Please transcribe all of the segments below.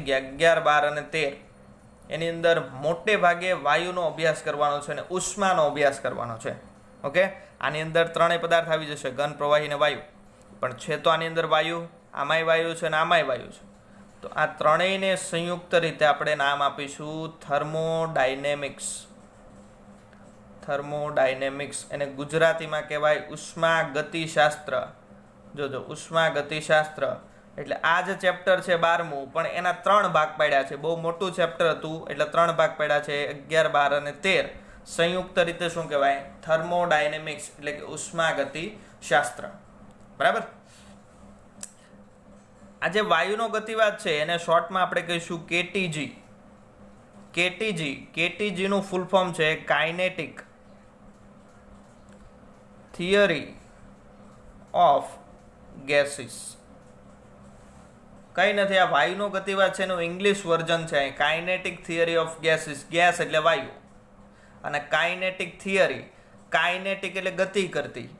ગયા 11, 12 અને 13 એની અંદર મોટે ભાગે વાયુનો અભ્યાસ કરવાનો છે અને ઉષ્માનો અભ્યાસ કરવાનો છે. ઓકે, આની અંદર ત્રણેય પદાર્થ આવી જશે, ઘન, પ્રવાહી અને વાયુ. પણ છે તો આની અંદર વાયુ, આમાંય વાયુ છે અને આમાંય વાયુ છે. તો આ ત્રણેયને સંયુક્ત રીતે આપણે નામ આપીશું થર્મોડાયનેમિક્સ. થર્મોડાયનેમિક્સ એને ગુજરાતીમાં કહેવાય ઉષ્મા ગતિશાસ્ત્ર. જોજો, ઉષ્મા ગતિશાસ્ત્ર એટલે આ જ ચેપ્ટર છે 12મું, પણ એના 3 ભાગ પાડ્યા છે. બહુ મોટું ચેપ્ટર હતું એટલે 3 ભાગ પાડ્યા છે, 11, 12 અને 13. સંયુક્ત રીતે શું કહેવાય? થર્મોડાયનેમિક્સ એટલે કે ઉષ્મા ગતિશાસ્ત્ર. બરાબર. આ જે વાયુનો ગતિવાદ છે એને શોર્ટમાં આપણે કહીશું કેટીજી. કેટીજી નું ફૂલ ફોર્મ છે કાઇનેટિક થિયરી ઓફ ગેસીસ. કંઈ નથી, આ વાયુનો ગતિવાદ છે એનું ઇંગ્લિશ વર્ઝન છે kinetic theory of gases. Gas એટલે વાયુ અને કાઇનેટિક થિયરી. કાઇનેટિક એટલે ગતિ કરતી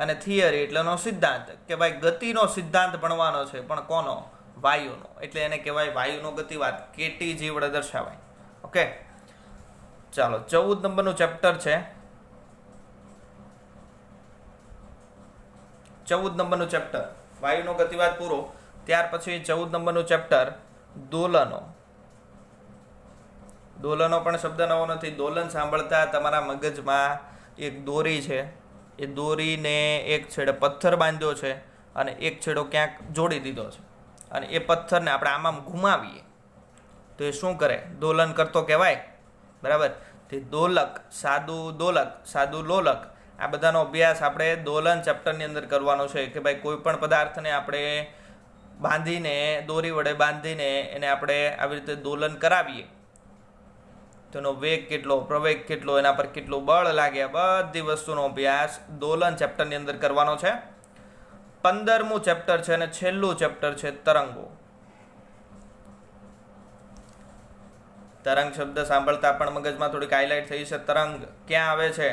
અને થિયરી એટલે એનો સિદ્ધાંત, કે ભાઈ ગતિનો સિદ્ધાંત ભણવાનો છે, પણ કોનો? વાયુનો. એટલે એને કહેવાય વાયુનો ગતિવાદ, કેટીજી વડે દર્શાવાય. ઓકે, ચાલો 14 નંબરનું ચેપ્ટર છે. 14 નંબરનું ચેપ્ટર વાયુનો ગતિવાદ પૂરો. ત્યાર પછી 14 નંબરનું ચેપ્ટર દોલનો. દોલનો પણ શબ્દ નવો નથી. દોલન સાંભળતા તમારા મગજમાં એક દોરી છે, એ દોરીને એક છેડે પથ્થર બાંધ્યો છે અને એક છેડો ક્યાંક જોડી દીધો છે, અને એ પથ્થરને આપણે આમ ઘુમાવીએ તો એ શું કરે? દોલન કરતો કહેવાય. બરાબર. તે દોલક, સાદું લોલક, આ બધાનો અભ્યાસ આપણે દોલન ચેપ્ટરની અંદર કરવાનો છે. કે ભાઈ કોઈ પણ પદાર્થને આપણે બાંધીને, દોરી વડે બાંધીને એને આપણે આવી રીતે દોલન કરાવીએ તો એનો વેગ કેટલો, પ્રવેગ કેટલો, એના પર કેટલું બળ લાગે, બધી વસ્તુનો અભ્યાસ દોલન ચેપ્ટરની અંદર કરવાનો છે. 15મું ચેપ્ટર છે અને છેલ્લું ચેપ્ટર છે તરંગો. તરંગ શબ્દ સાંભળતા પણ મગજમાં થોડીક હાઇલાઇટ થઈ છે. તરંગ ક્યાં આવે છે?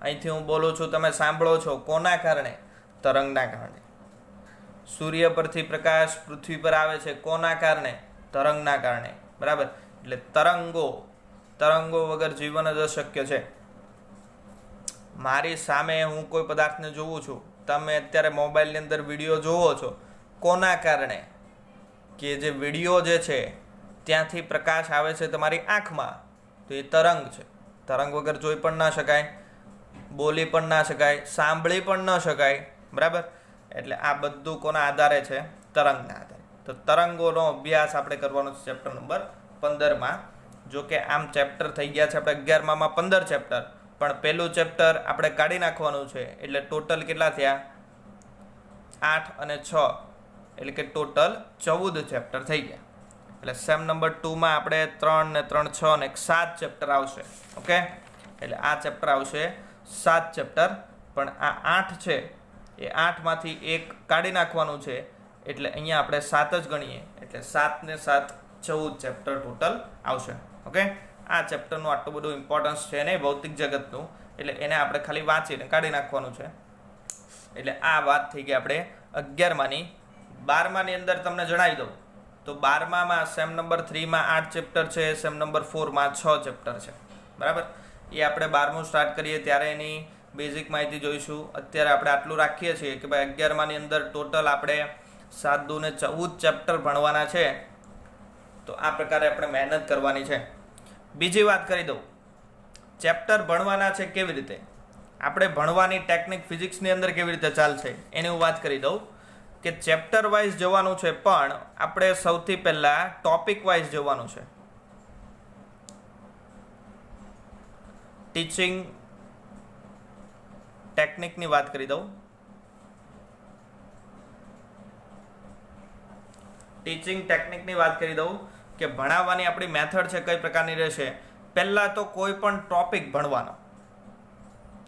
અહીંથી હું બોલું છું, તમે સાંભળો છો. કોના કારણે? તરંગના કારણે. સૂર્ય પરથી પ્રકાશ પૃથ્વી પર આવે છે, કોના કારણે? તરંગના કારણે. બરાબર. એટલે તરંગો વગર જીવન જ અશક્ય છે. મારી સામે હું કોઈ પદાર્થને જોઉં છું, તમે અત્યારે મોબાઈલની અંદર વિડીયો જોવો છો, કોના કારણે? કે જે વિડીયો જે છે ત્યાંથી પ્રકાશ આવે છે તમારી આંખમાં, તો એ તરંગ છે. તરંગ વગર જોઈ પણ ના શકાય, બોલી પણ ના શકાય, સાંભળી પણ ન શકાય. બરાબર. એટલે આ બધું કોના આધારે છે? તરંગના આધારે. તો તરંગોનો અભ્યાસ આપણે કરવાનો છે ચેપ્ટર નંબર 15માં. જો કે આમ ચેપ્ટર થઈ ગયા છે આપણે 11માં 15 ચેપ્ટર, પણ પહેલું ચેપ્ટર આપણે કાઢી નાખવાનું છે. એટલે ટોટલ કેટલા થયા? 8 અને 6, એટલે કે ટોટલ 14 ચેપ્ટર થઈ ગયા. એટલે સેમ નંબર 2માં આપણે 3 ને 3, 6 અને 7 ચેપ્ટર આવશે. ઓકે, એટલે આ ચેપ્ટર આવશે 7 ચેપ્ટર, પણ આ 8 છે એ 8માંથી એક કાઢી નાખવાનું છે. એટલે અહીંયા આપણે 7 જ ગણીએ, એટલે 7 ને 7 14 ચેપ્ટર ટોટલ આવશે. ઓકે, આ ચેપ્ટરનું આટલું બધું ઇમ્પોર્ટન્સ છે ને ભૌતિક જગતનું, એટલે એને આપણે ખાલી વાંચીને કાઢી નાખવાનું છે. એટલે આ વાત થઈ ગઈ આપણે 11માની. 12માની અંદર તમને જણાવી દઉં તો 12મામાં સેમ નંબર 3માં 8 ચેપ્ટર છે, સેમ નંબર 4માં 6 ચેપ્ટર છે. બરાબર. એ આપણે 12મું સ્ટાર્ટ કરીએ ત્યારે એની બેઝિક માહિતી જોઈશું. અત્યારે આપણે આટલું રાખીએ છીએ કે ભાઈ 11માની અંદર ટોટલ આપણે 7 ને 14 ચેપ્ટર ભણવાના છે. તો આ પ્રકારે આપણે મહેનત કરવાની છે. બીજી વાત કરી દઉં, ચેપ્ટર ભણવાના છે કેવી રીતે, આપણે ભણવાની ટેકનિક ફિઝિક્સની અંદર કેવી રીતે ચાલશે એની હું વાત કરી દઉં. કે ચેપ્ટર વાઇઝ જવાનું છે, પણ આપણે સૌથી પહેલાં ટોપિક વાઇઝ જવાનું છે. ટીચિંગ ટેકનિકની વાત કરી દઉં. ટીચિંગ ટેકનિકની વાત કરી દઉં કે ભણાવવાની આપણી મેથડ છે કઈ પ્રકારની રહેશે. પહેલાં તો કોઈ પણ ટોપિક ભણવાનો,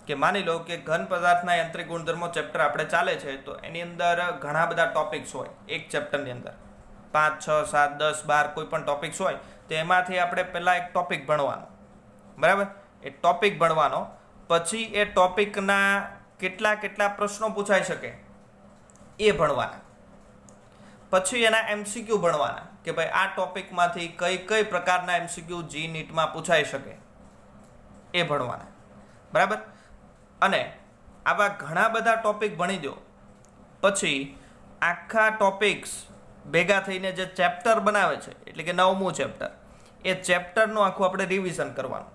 કે માની લો કે ઘન પદાર્થના યાંત્રિક ગુણધર્મો ચેપ્ટર આપણે ચાલે છે, તો એની અંદર ઘણા બધા ટોપિક્સ હોય એક ચેપ્ટરની અંદર, 5, 6, 7, 10, 12 કોઈ પણ ટોપિક્સ હોય. તો એમાંથી આપણે પહેલાં એક ટોપિક ભણવાનો. બરાબર. એ ટોપિક ભણવાનો, પછી એ ટોપિકના કેટલા પ્રશ્નો પૂછાઈ શકે એ ભણવાના, પછી એના MCQ ભણવાના. કે ભાઈ આ ટોપિકમાંથી કઈ કઈ પ્રકારના એમસીક્યુ જી નીટમાં પૂછાઈ શકે એ ભણવાના, બરાબર. અને આવા ઘણા બધા ટોપિક ભણી દો પછી આખા ટોપિક્સ ભેગા થઈને જે ચેપ્ટર બનાવે છે, એટલે કે 9મું ચેપ્ટર, એ ચેપ્ટરનું આખું આપણે રિવિઝન કરવાનું.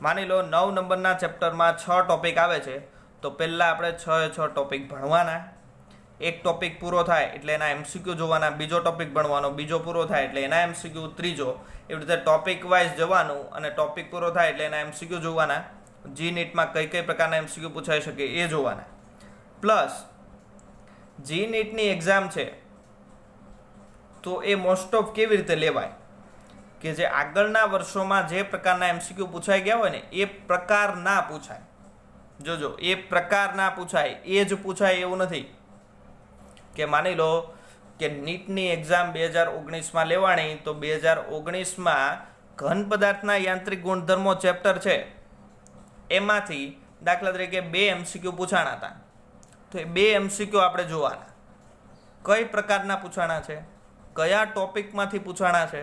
માની લો 9 નંબરના ચેપ્ટરમાં 6 ટોપિક આવે છે, તો પહેલાં આપણે 6 ટોપિક ભણવાના. એક ટોપિક પૂરો થાય એટલે એના એમસીક્યુ જોવાના, બીજો ટોપિક ભણવાનો, બીજો પૂરો થાય એટલે એના એમસીક્યુ, ત્રીજો, એવી રીતે ટોપિક વાઇઝ જવાનું અને ટોપિક પૂરો થાય એટલે એના એમસીક્યુ જોવાના. જી નીટમાં કઈ કઈ પ્રકારના એમસીક્યુ પૂછાઈ શકે એ જોવાના. પ્લસ જી નીટની એક્ઝામ છે તો એ મોસ્ટ ઓફ કેવી રીતે લેવાય કે જે આગળના વર્ષોમાં જે પ્રકારના એમસીક્યુ પૂછાઈ ગયા હોય ને એ પ્રકારના પૂછાય. જોજો, એ પ્રકારના પૂછાય, એ જ પૂછાય એવું નથી કે માની લો કે નીટની એક્ઝામ 2019માં લેવાણી, તો 2019માં ઘન પદાર્થના યાંત્રિક ગુણધર્મો ચેપ્ટર છે, એમાંથી દાખલા તરીકે 2 એમસીક્યુ પૂછાણા હતા, તો એ 2 એમસીક્યુ આપણે જોવાના. કઈ પ્રકારના પૂછાણા છે, કયા ટોપિકમાંથી પૂછાણા છે,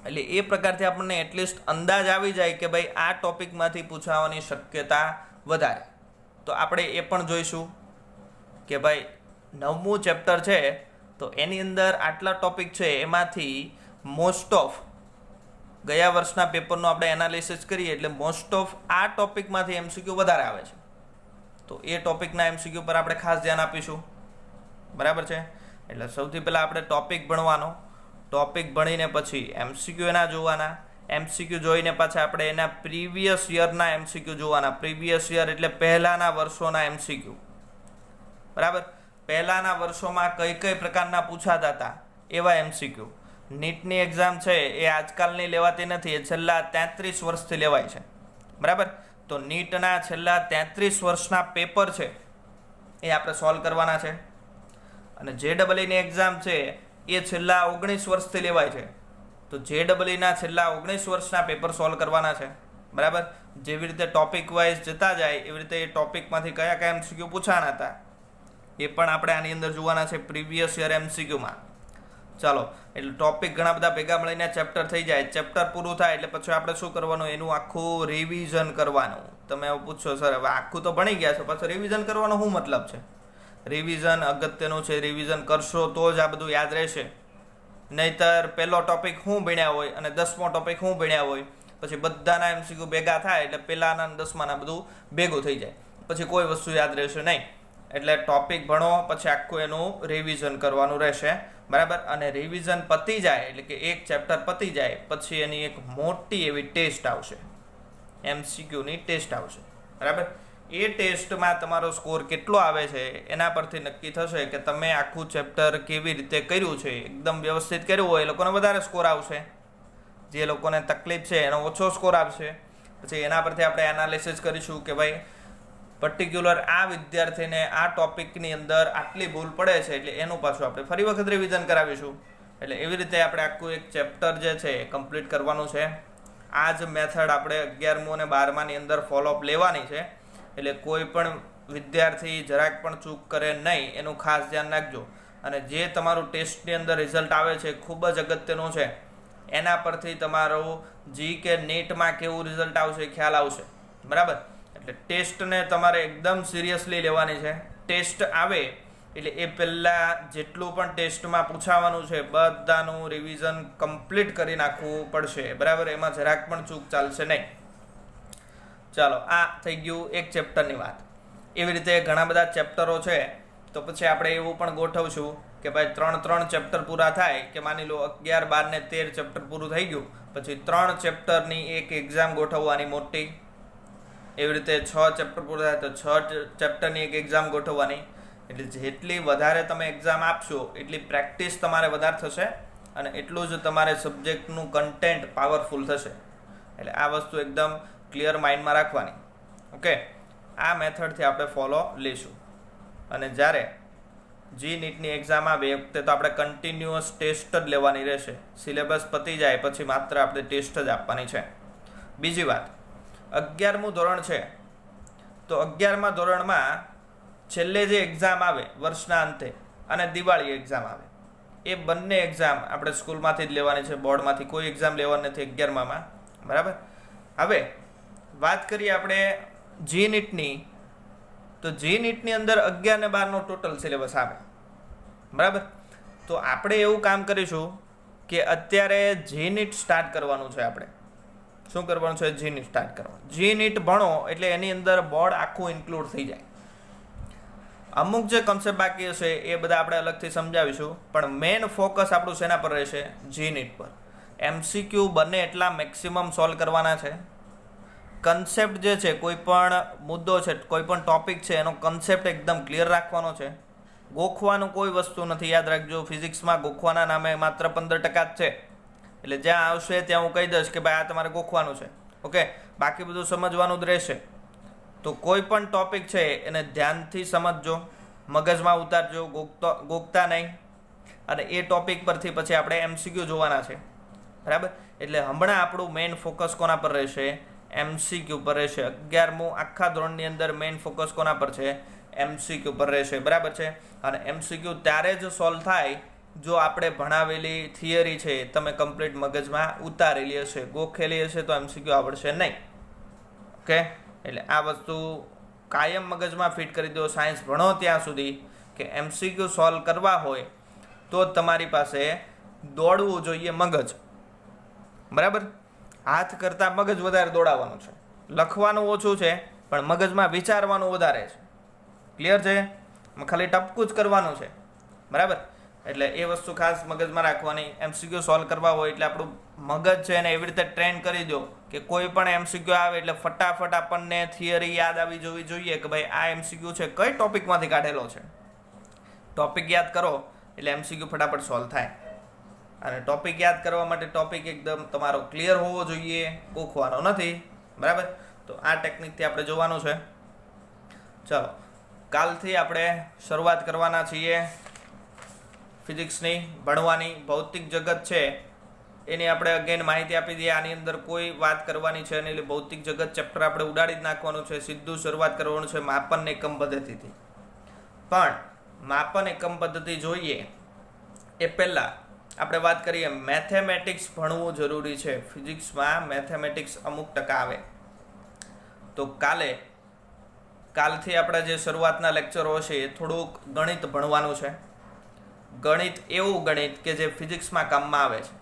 એટલે એ પ્રકારથી આપણને એટલીસ્ટ અંદાજ આવી જાય કે ભાઈ આ ટોપિકમાંથી પૂછાવાની શક્યતા વધારે. તો આપણે એ પણ જોઈશું કે ભાઈ 9મું ચેપ્ટર છે તો એની અંદર આટલા ટોપિક છે, એમાંથી મોસ્ટ ઓફ ગયા વર્ષના પેપરનું આપણે એનાલિસિસ કરીએ એટલે મોસ્ટ ઓફ આ ટોપિકમાંથી એમસીક્યુ વધારે આવે છે, તો એ ટોપિકના એમસીક્યુ પર આપણે ખાસ ધ્યાન આપીશું, બરાબર છે. એટલે સૌથી પહેલાં આપણે ટોપિક ભણવાનો, ટોપિક ભણીને પછી એમસીક્યુ એના જોવાના, એમસીક્યુ જોઈને પાછા આપણે એના પ્રીવિયસ યરના એમસીક્યુ જોવાના. પ્રીવિયસ યર એટલે પહેલાંના વર્ષોના એમસીક્યુ, બરાબર. પહેલાંના વર્ષોમાં કઈ કઈ પ્રકારના પૂછાતા હતા એવા એમસીક્યુ. નીટની એક્ઝામ છે એ આજકાલની લેવાતી નથી, એ છેલ્લા 33 વર્ષથી લેવાય છે, બરાબર. તો નીટના છેલ્લા 33 વર્ષના પેપર છે એ આપણે સોલ્વ કરવાના છે. અને JEEની એક્ઝામ છે એ છેલ્લા 19 વર્ષથી લેવાય છે, તો JEEના છેલ્લા 19 વર્ષના પેપર સોલ્વ કરવાના છે, બરાબર. જેવી રીતે ટોપિક વાઇઝ જતા જાય એવી રીતે એ ટોપિકમાંથી કયા કયા એમસીક્યુ પૂછાણા હતા એ પણ આપણે આની અંદર જોવાના છે પ્રીવિયસ યર એમસીક્યુમાં. ચાલો, એટલે ટોપિક ઘણા બધા ભેગા મળીને ચેપ્ટર થઈ જાય. ચેપ્ટર પૂરું થાય એટલે પછી આપણે શું કરવાનું, એનું આખું રિવિઝન કરવાનું. તમે એવું પૂછશો સર હવે આખું તો ભણી ગયા છો, પછી રિવિઝન કરવાનો શું મતલબ છે? રિવિઝન અગત્યનું છે, રિવિઝન કરશો તો જ આ બધું યાદ રહેશે. નહીતર પહેલો ટોપિક શું ભણ્યા હોય અને 10મો ટોપિક શું ભણ્યા હોય, પછી બધાના એમસીક્યુ ભેગા થાય એટલે પહેલાના 10માના બધું ભેગું થઈ જાય, પછી કોઈ વસ્તુ યાદ રહેશે નહીં. એટલે ટોપિક ભણો પછી આખું એનું રિવિઝન કરવાનું રહેશે, બરાબર. અને રિવિઝન પતી જાય એટલે કે એક ચેપ્ટર પતી જાય પછી એની એક મોટી એવી ટેસ્ટ આવશે, એમસીક્યુની ટેસ્ટ આવશે, બરાબર. એ ટેસ્ટમાં તમારો સ્કોર કેટલો આવે છે એના પરથી નક્કી થશે કે તમે આખું ચેપ્ટર કેવી રીતે કર્યું છે. એકદમ વ્યવસ્થિત કર્યું હોય એ લોકોને વધારે સ્કોર આવશે, જે લોકોને તકલીફ છે એનો ઓછો સ્કોર આવશે. પછી એના પરથી આપણે એનાલિસિસ કરીશું કે ભાઈ પર્ટિક્યુલર આ વિદ્યાર્થીને આ ટોપિકની અંદર આટલી ભૂલ પડે છે એટલે એનું પાછું આપણે ફરી વખત રિવિઝન કરાવીશું. એટલે એવી રીતે આપણે આખું એક ચેપ્ટર જે છે એ કમ્પ્લીટ કરવાનું છે. આ જ મેથડ આપણે 11મું અને 12માની અંદર ફોલોઅપ લેવાની છે. એટલે કોઈ પણ વિદ્યાર્થી જરાક પણ ચૂક કરે નહીં એનું ખાસ ધ્યાન રાખજો. અને જે તમારું ટેસ્ટની અંદર રિઝલ્ટ આવે છે ખૂબ જ અગત્યનું છે, એના પરથી તમારું જી કે નીટમાં કેવું રિઝલ્ટ આવશે ખ્યાલ આવશે, બરાબર. એટલે ટેસ્ટને તમારે એકદમ સિરિયસલી લેવાની છે. ટેસ્ટ આવે એટલે એ પહેલાં જેટલું પણ ટેસ્ટમાં પૂછાવાનું છે બધાનું રિવિઝન કમ્પ્લીટ કરી નાખવું પડશે, બરાબર. એમાં જરાક પણ ચૂક ચાલશે નહીં. ચાલો, આ થઈ ગયું એક ચેપ્ટરની વાત. એવી રીતે ઘણા બધા ચેપ્ટરો છે, તો પછી આપણે એવું પણ ગોઠવશું કે ભાઈ 3 ચેપ્ટર પૂરા થાય કે માની લો 11, 12 ને 13 ચેપ્ટર પૂરું થઈ ગયું પછી 3 ચેપ્ટરની એક એક્ઝામ ગોઠવવાની મોટી. એવી રીતે 6 ચેપ્ટર પૂરા થાય તો 6 ચેપ્ટરની એક એક્ઝામ ગોઠવવાની. એટલે જેટલી વધારે તમે એક્ઝામ આપશો એટલી પ્રેક્ટિસ તમારે વધારે થશે અને એટલું જ તમારે સબ્જેક્ટનું કન્ટેન્ટ પાવરફુલ થશે. એટલે આ વસ્તુ એકદમ ક્લિયર માઇન્ડમાં રાખવાની. ઓકે, આ મેથડથી આપણે ફોલો લઈશું. અને જ્યારે જી નીટની એક્ઝામ આવે એ વખતે તો આપણે કન્ટિન્યુઅસ ટેસ્ટ જ લેવાની રહેશે. સિલેબસ પતી જાય પછી માત્ર આપણે ટેસ્ટ જ આપવાની છે. બીજી વાત, 11મું ધોરણ છે તો 11મા ધોરણમાં છેલ્લે જે એક્ઝામ આવે વર્ષના અંતે અને દિવાળી એક્ઝામ આવે, એ બંને એક્ઝામ આપણે સ્કૂલમાંથી જ લેવાની છે, બોર્ડમાંથી કોઈ એક્ઝામ લેવાની નથી 11માં. બરાબર. હવે વાત કરીએ આપણે જી નીટની. તો જી નીટની અંદર 11 ને 12નો ટોટલ સિલેબસ આવે. બરાબર. તો આપણે એવું કામ કરીશું કે અત્યારે જી નીટ સ્ટાર્ટ કરવાનું છે. આપણે શું કરવાનું છે? જી નીટ સ્ટાર્ટ કરવાનું. જી નીટ ભણો એટલે એની અંદર બોર્ડ આખું ઇન્ક્લુડ થઈ જાય. અમુક જે કન્સેપ્ટ બાકી હશે એ બધા આપણે અલગથી સમજાવીશું, પણ મેઇન ફોકસ આપણું શેના પર રહેશે? જી નીટ પર. એમસીક્યુ બને એટલા મેક્સિમમ સોલ્વ કરવાના છે. કન્સેપ્ટ જે છે, કોઈ પણ મુદ્દો છે, કોઈ પણ ટોપિક છે, એનો કન્સેપ્ટ એકદમ ક્લિયર રાખવાનો છે. ગોખવાનું કોઈ વસ્તુ નથી. યાદ રાખજો, ફિઝિક્સમાં ગોખવાના નામે માત્ર 15% જ છે. એટલે જ્યાં આવશે ત્યાં હું કહી દઈશ કે ભાઈ આ તમારે ગોખવાનું છે. ઓકે, બાકી બધું સમજવાનું જ રહેશે. તો કોઈ પણ ટોપિક છે એને ધ્યાનથી સમજજો, મગજમાં ઉતારજો, ગોખતા નહીં. અને એ ટોપિક પરથી પછી આપણે એમસીક્યુ જોવાના છે. બરાબર. એટલે હમણાં આપણું મેઇન ફોકસ કોના પર રહેશે? એમસીક્યુ પર રહેશે. 11મું આખા ધોરણની અંદર મેઇન ફોકસ કોના પર છે? એમસીક્યુ પર રહેશે. બરાબર છે. અને એમસીક્યુ ત્યારે જ સોલ્વ થાય જો આપણે ભણાવેલી થિયરી છે તમે કમ્પ્લીટ મગજમાં ઉતારેલી હશે. ગોખેલી હશે તો એમસીક્યુ આવડશે નહીં. ઓકે, એટલે આ વસ્તુ કાયમ મગજમાં ફિટ કરી દો સાયન્સ ભણો ત્યાં સુધી, કે એમસીક્યુ સોલ્વ કરવા હોય તો તમારી પાસે દોડવું જોઈએ મગજ. બરાબર. હાથ કરતાં મગજ વધારે દોડાવવાનું છે. લખવાનું ઓછું છે પણ મગજમાં વિચારવાનું વધારે છે. ક્લિયર છે? ખાલી ટપકું જ કરવાનું છે. બરાબર. એટલે એ વસ્તુ ખાસ મગજમાં રાખવાની. એમસીક્યુ સોલ્વ કરવા હોય એટલે આપણું મગજ છે એને એવી રીતે ટ્રેન કરી દો કે કોઈ પણ એમસીક્યુ આવે એટલે ફટાફટ આપણને થિયરી યાદ આવી જવી જોઈએ કે ભાઈ આ એમસીક્યુ છે કઈ ટોપિકમાંથી કાઢેલો છે. ટોપિક યાદ કરો એટલે એમસીક્યુ ફટાફટ સોલ્વ થાય. અને ટોપિક યાદ કરવા માટે ટોપિક એકદમ તમારો ક્લિયર હોવો જોઈએ, ગોખવાનો નથી. બરાબર. તો આ ટેકનિકથી આપણે જોવાનું છે. ચલો, કાલથી આપણે શરૂઆત કરવાના છીએ ફિઝિક્સની ભણવાની. ભૌતિક જગત છે એની આપણે અગેન માહિતી આપી દઈએ. આની અંદર કોઈ વાત કરવાની છે નહીં, એટલે ભૌતિક જગત ચેપ્ટર આપણે ઉડાડી જ નાખવાનું છે. સીધું શરૂઆત કરવાનું છે માપન એકમ પદ્ધતિથી. પણ માપન એકમ પદ્ધતિ જોઈએ એ પહેલાં આપણે વાત કરીએ, મેથેમેટિક્સ ભણવું જરૂરી છે. ફિઝિક્સમાં મેથેમેટિક્સ અમુક ટકા આવે. તો કાલથી આપણા જે શરૂઆતના લેક્ચરો હશે એ થોડુંક ગણિત ભણવાનું છે. ગણિત એવું ગણિત કે જે ફિઝિક્સમાં કામમાં આવે છે.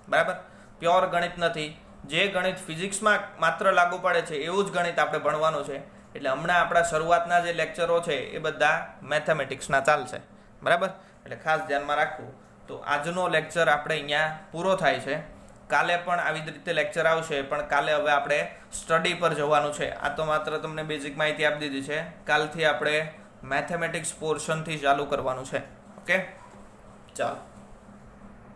બરાબર. પ્યોર ગણિત નથી. જે ગણિત ફિઝિક્સમાં માત્ર લાગુ પડે છે એવું જ ગણિત આપણે ભણવાનું છે. એટલે હમણાં આપણા શરૂઆતના જે લેક્ચરો છે એ બધા મેથેમેટિક્સના ચાલશે. બરાબર. એટલે ખાસ ધ્યાનમાં રાખવું. તો આજનો લેક્ચર આપણે અહીંયા પૂરો થાય છે. કાલે પણ આવી જ રીતે લેક્ચર આવશે, પણ કાલે હવે આપણે સ્ટડી પર જવાનું છે. આ તો માત્ર તમને બેઝિક માહિતી આપી દીધી છે. કાલથી આપણે મેથેમેટિક્સ પોર્શનથી ચાલુ કરવાનું છે. ઓકે, ચાલો.